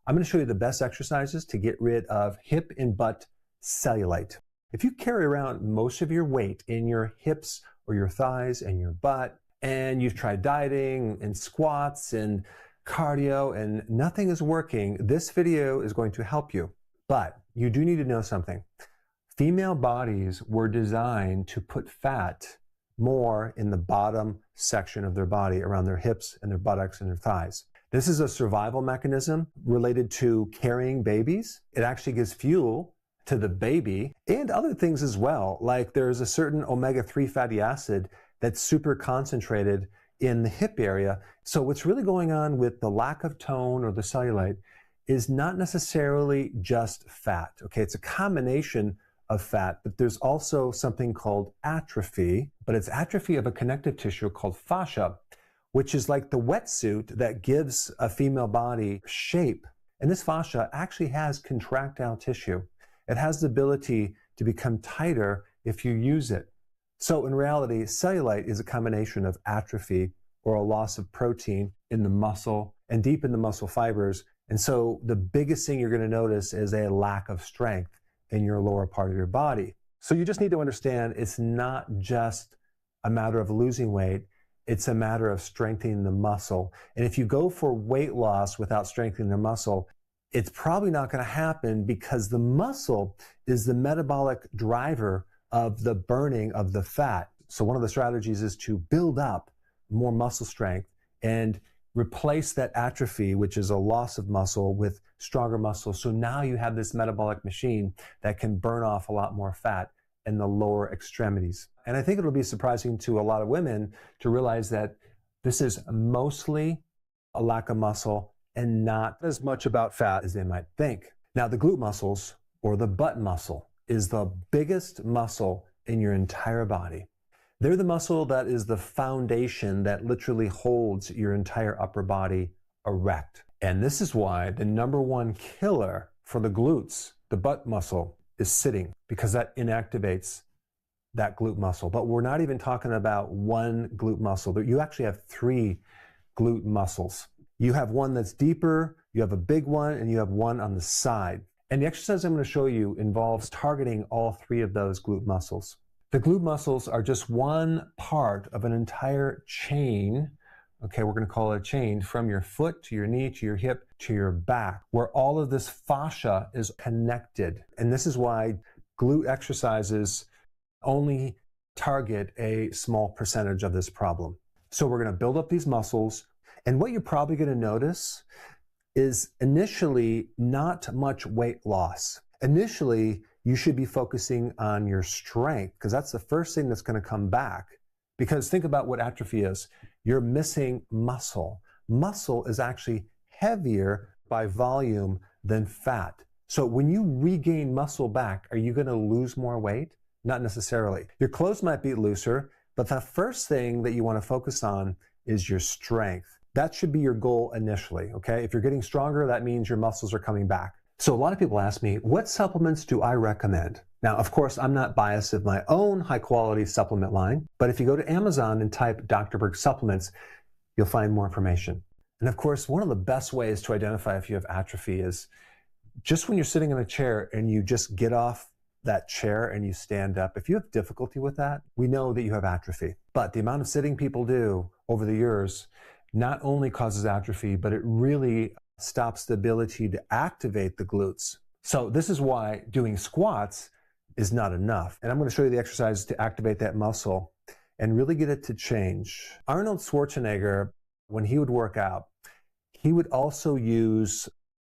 I'm going to show you the best exercises to get rid of hip and butt cellulite. If you carry around most of your weight in your hips or your thighs and your butt, and you've tried dieting and squats and cardio and nothing is working, this video is going to help you. But you do need to know something. Female bodies were designed to put fat more in the bottom section of their body, around their hips and their buttocks and their thighs. This is a survival mechanism related to carrying babies. It actually gives fuel to the baby and other things as well. Like there's a certain omega-3 fatty acid that's super concentrated in the hip area. So what's really going on with the lack of tone or the cellulite is not necessarily just fat. Okay, it's a combination of fat, but there's also something called atrophy, but it's atrophy of a connective tissue called fascia, which is like the wetsuit that gives a female body shape. And this fascia actually has contractile tissue. It has the ability to become tighter if you use it. So in reality, cellulite is a combination of atrophy or a loss of protein in the muscle and deep in the muscle fibers. And so the biggest thing you're going to notice is a lack of strength in your lower part of your body. So you just need to understand it's not just a matter of losing weight, it's a matter of strengthening the muscle. And if you go for weight loss without strengthening the muscle, it's probably not going to happen because the muscle is the metabolic driver of the burning of the fat. So one of the strategies is to build up more muscle strength and replace that atrophy, which is a loss of muscle, with stronger muscle. So now you have this metabolic machine that can burn off a lot more fat in the lower extremities. And I think it'll be surprising to a lot of women to realize that this is mostly a lack of muscle and not as much about fat as they might think. Now, the glute muscles, or the butt muscle, is the biggest muscle in your entire body. They're the muscle that is the foundation that literally holds your entire upper body erect. And this is why the #1 killer for the glutes, the butt muscle, is sitting, because that inactivates that glute muscle. But we're not even talking about one glute muscle, but you actually have 3 glute muscles. You have one that's deeper, you have a big one, and you have one on the side. And the exercise I'm going to show you involves targeting all 3 of those glute muscles. The glute muscles are just one part of an entire chain. Okay, we're going to call it a chain from your foot to your knee to your hip to your back, where all of this fascia is connected. And this is why glute exercises only target a small percentage of this problem. So we're going to build up these muscles. And what you're probably going to notice is initially not much weight loss. Initially, you should be focusing on your strength, because that's the first thing that's going to come back. Because think about what atrophy is. You're missing muscle. Muscle is actually heavier by volume than fat. So when you regain muscle back, are you going to lose more weight? Not necessarily. Your clothes might be looser, but the first thing that you want to focus on is your strength. That should be your goal initially, okay? If you're getting stronger, that means your muscles are coming back. So a lot of people ask me, what supplements do I recommend? Now, of course, I'm not biased of my own high-quality supplement line, but if you go to Amazon and type Dr. Berg supplements, you'll find more information. And of course, one of the best ways to identify if you have atrophy is just when you're sitting in a chair and you just get off that chair and you stand up. If you have difficulty with that, we know that you have atrophy. But the amount of sitting people do over the years not only causes atrophy, but it really stops the ability to activate the glutes. So this is why doing squats is not enough. And I'm going to show you the exercises to activate that muscle and really get it to change. Arnold Schwarzenegger, when he would work out, he would also use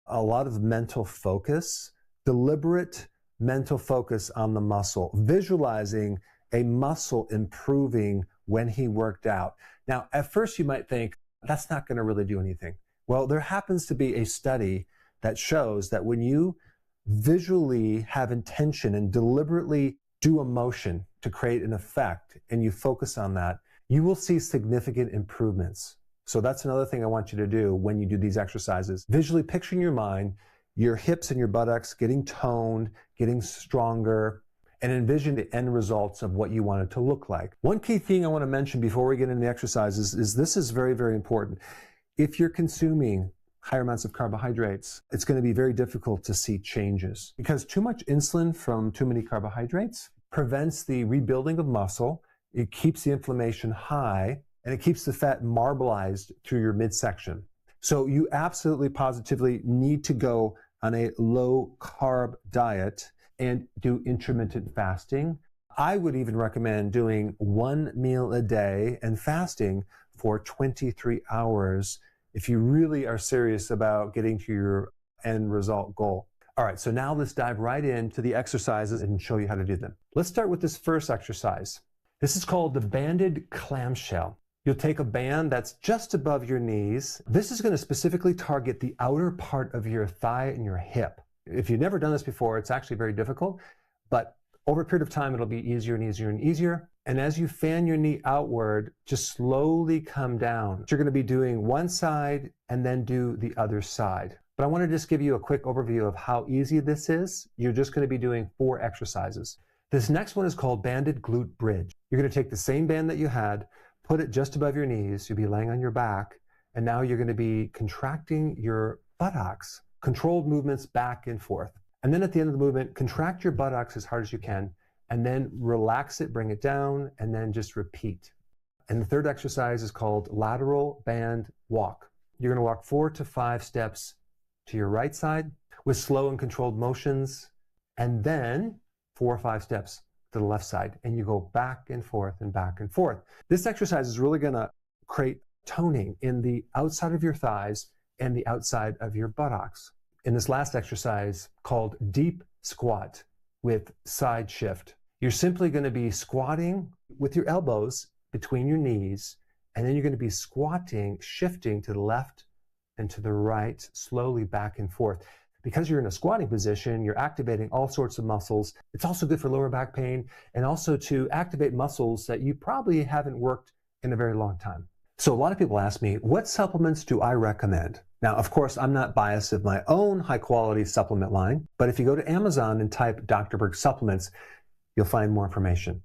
a lot of mental focus, deliberate mental focus on the muscle, visualizing a muscle improving when he worked out. Now, at first you might think, that's not going to really do anything. Well, there happens to be a study that shows that when you visually have intention and deliberately do a motion to create an effect and you focus on that, you will see significant improvements. So that's another thing I want you to do when you do these exercises. Visually picture in your mind your hips and your buttocks getting toned, getting stronger, and envision the end results of what you want it to look like. One key thing I want to mention before we get into the exercises is this is very, very important. If you're consuming higher amounts of carbohydrates, it's going to be very difficult to see changes because too much insulin from too many carbohydrates prevents the rebuilding of muscle. It keeps the inflammation high and it keeps the fat marbleized through your midsection. So you absolutely positively need to go on a low carb diet and do intermittent fasting. I would even recommend doing 1 meal a day and fasting for 23 hours if you really are serious about getting to your end result goal. All right, so now let's dive right into the exercises and show you how to do them. Let's start with this first exercise. This is called the banded clamshell. You'll take a band that's just above your knees. This is going to specifically target the outer part of your thigh and your hip. If you've never done this before, it's actually very difficult, but over a period of time, it'll be easier and easier and easier. And as you fan your knee outward, just slowly come down. You're going to be doing one side and then do the other side. But I want to just give you a quick overview of how easy this is. You're just going to be doing 4 exercises. This next one is called banded glute bridge. You're going to take the same band that you had, put it just above your knees. You'll be laying on your back. And now you're going to be contracting your buttocks, controlled movements back and forth. And then at the end of the movement, contract your buttocks as hard as you can, and then relax it, bring it down, and then just repeat. And the third exercise is called Lateral Band Walk. You're going to walk 4 to 5 steps to your right side with slow and controlled motions, and then 4 or 5 steps to the left side, and you go back and forth and back and forth. This exercise is really going to create toning in the outside of your thighs and the outside of your buttocks. In this last exercise called deep squat with side shift, you're simply going to be squatting with your elbows between your knees, and then you're going to be squatting, shifting to the left and to the right, slowly back and forth. Because you're in a squatting position, you're activating all sorts of muscles. It's also good for lower back pain and also to activate muscles that you probably haven't worked in a very long time. So a lot of people ask me, what supplements do I recommend? Now, of course, I'm not biased of my own high-quality supplement line, but if you go to Amazon and type Dr. Berg supplements, you'll find more information.